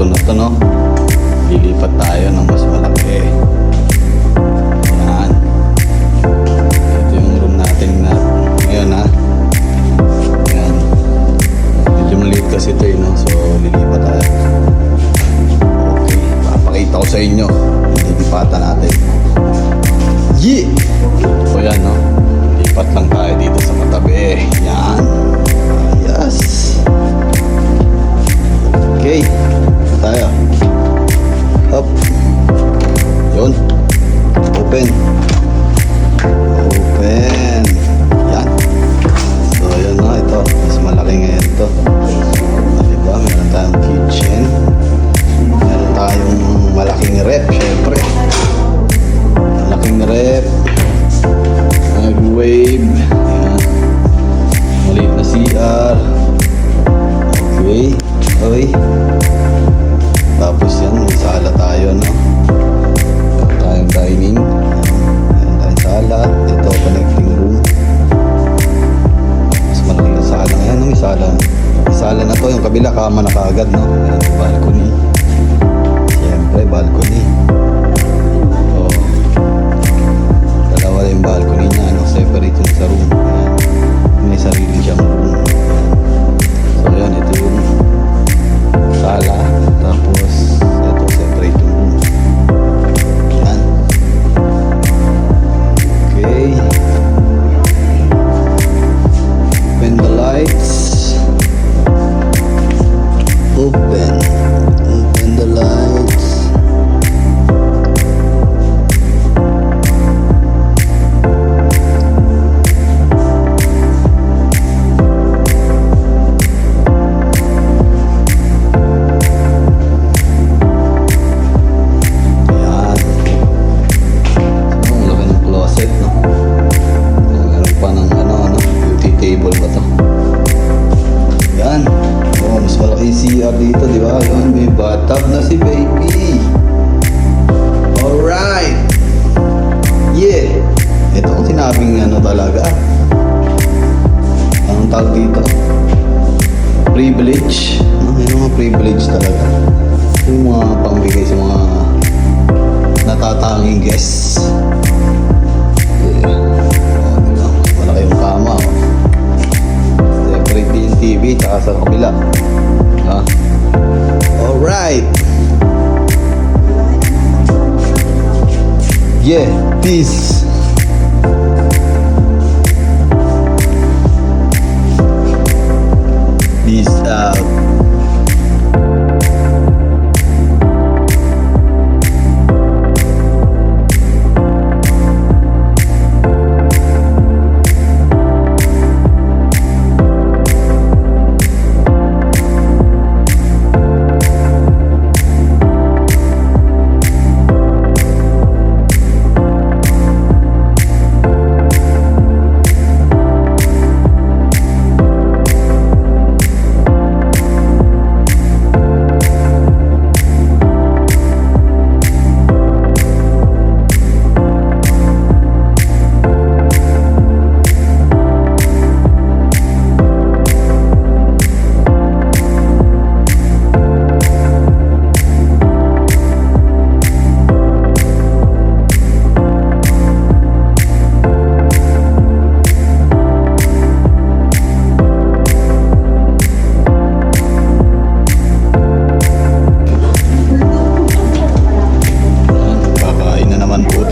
kwarto na to, no? Lilipat tayo ng mas malaki. Yan. Ito yung room natin na ngayon, ha? Yan. Medyo maliit kasi ito, no? So lilipat tayo. Okay, papakita ko sa inyo. Lilipatan natin. Yeah! So yan, no? Lipat lang tayo dito sa katabi. Yan. Yes. Okay. Tayo. Up. Yun. Open. Open. Yan. So yun, no? Ito. Mas malaki ngayon ito. Diba? Meron tayong kitchen. Meron tayong malaking rep, syempre. Malaking rep. Microwave. Ayan. Maliit na CR. Okay. Okay. Tapos yan, may sala tayo, no? Meron tayong dining. Meron tayong sala. Ito, connecting room. Mas malaki yung sala ngayon, no? May sala. May sala na to. Yung kabila, kama na kaagad, no? Ayan, balcony. Siyempre, balcony. Dalawa yung balcony niya, no? Separate yung sa room. Ayan. May sarili siyang room. So yan, ito yung sala. Tapos ito, separate yung room. Ayan. Okay. Open the lights. Open the lights. CR dito, di ba? Yun, may bathtub na si baby. Alright. Yeah. Ito ang sinabing ano talaga. Anong tawag dito? Privilege. Yung mga privilege talaga. Yung mga pangbigay sa mga natatanging guests. Yeah. Oh, diba? Malaki yung kama. Oh. Separate yung TV tsaka sa kabila. Alright. Yeah, peace. Peace out.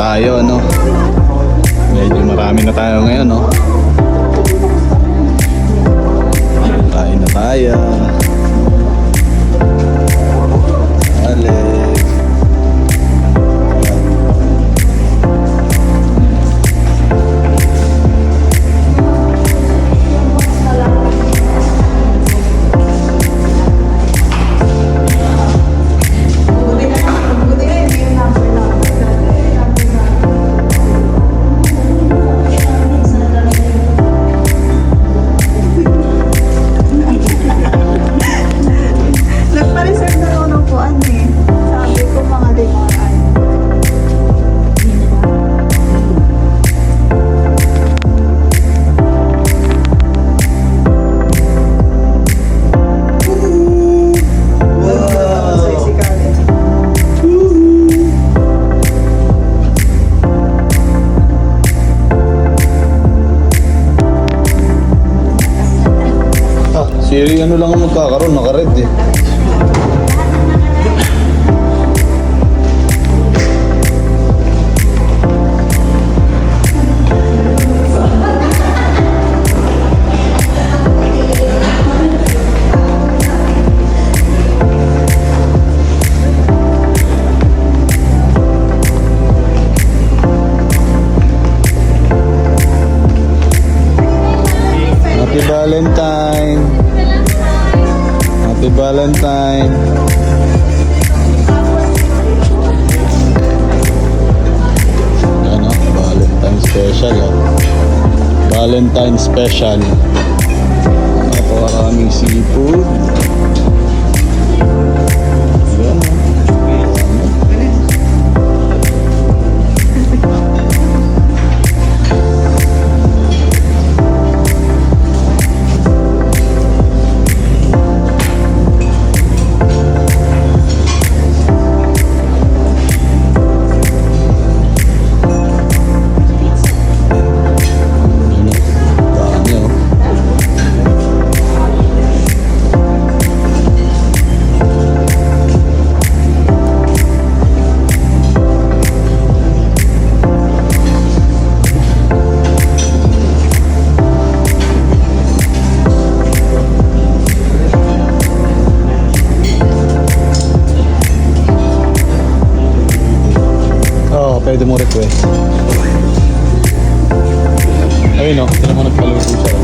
Tayo, no? Medyo marami na tayo ngayon, no? Kain na tayo. Alex. ano lang ang magkakaroon, naka-red eh. Happy Valentine. Happy Valentine. Yan o, Valentine special o. Valentine special. Napakaraming seafood. Yan o. Pwede mo request. Ayun o, hindi mo nagpaluto siya.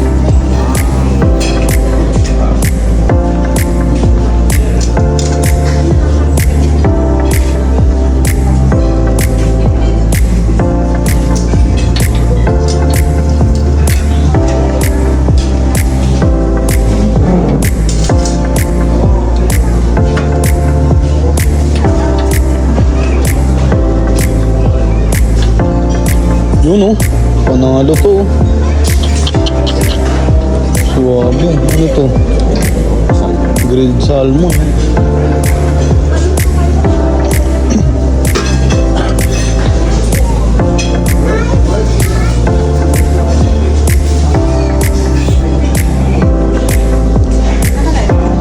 Yun o, panalo to. Suwabe, ano to? Grilled salmon.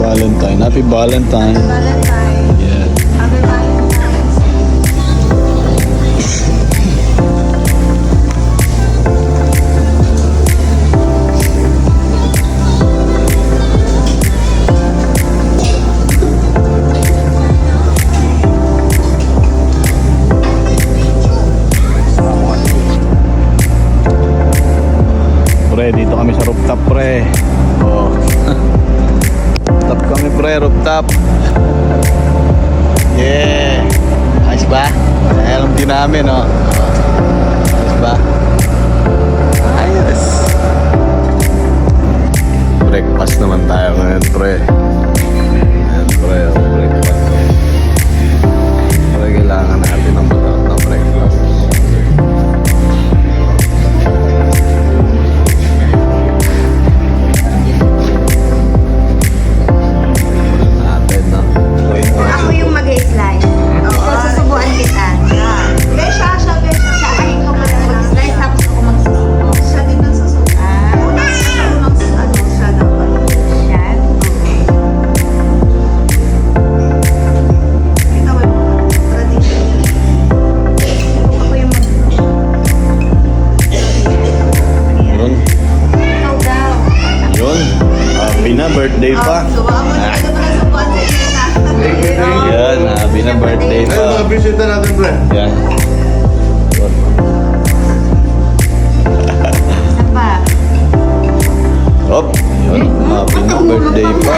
Valentine, happy Valentine. Yeah. Pre, dito kami sa rooftop pre. Oh. Rooftop kami pre, rooftop. Yeah. Ayos ba? Alam din namin oh. Ayos ba? Ayos. Breakfast naman tayo ngayon pre. Ayan pre, breakfast. Pre, kailangan natin ng balat na breakfast. Ako yung mag-slice. Oo, susubuan kita. Besha, siya. Ay, ikaw pa lang mag-slice, tapos ako magsusubo. Siya din ang susubo. Unang siya dapat. Siya? Okay. Ikaw yung tradition. Ako yung Yun. Ikaw daw. Yun. Happy na birthday pa. Subuan mo na ito para subuan sa inyo na. Yan, happy na birthday Ayun, pa. mga bisita natin, pre. Yan. Isa pa. Op. Yun, happy na birthday pa.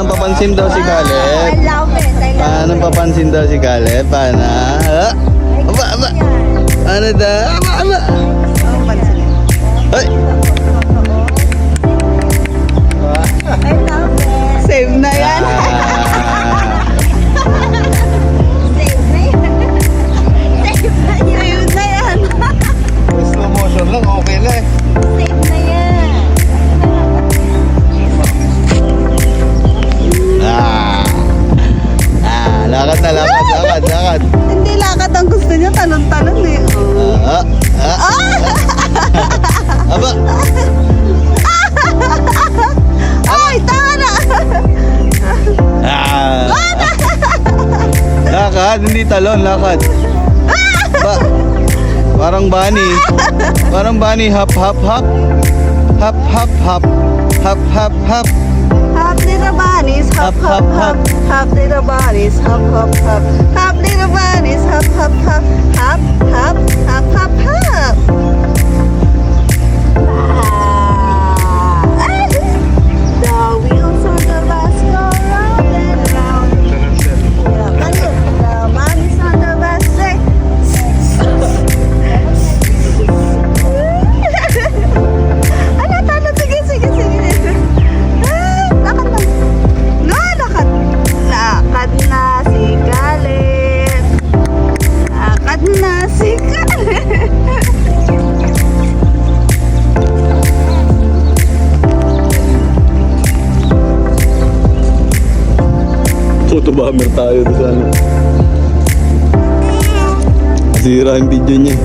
papansin daw si I Caleb. love it. I love Paano it. papansin daw si Caleb? Paano? Ha? Aba, aba. Ano daw? Aba, aba. Oh, pansin. Ay! I love it. Save na yan. Ah. Save na yan. Save na yan. Save na yan. Slow motion lang, okay na eh. Save na yan. Lakad na, lakad. Hindi lakad ang gusto niya. Talon-talon eh. Oh. Aba! Ay, tama na. Lakad, hindi talon, lakad. Ba, parang bunny. Parang bunny, hop, hop, hop. Hop, hop, hop. Hop, hop, hop. Hop little bunnies, hop, hop, hop. Hop little bunnies, hop, hop, hop. Hop little bunnies, hop, hop, hop. Hop, hop, hop, hop, hop. The wheels on the bus go round and round. The bunnies on the bus say. Ano, talo, sige. Lakad na. No, lakad. Lakad na si Caleb. Lakad na si Caleb. Photo bomber tayo doon sa ano. Sira yung video niya.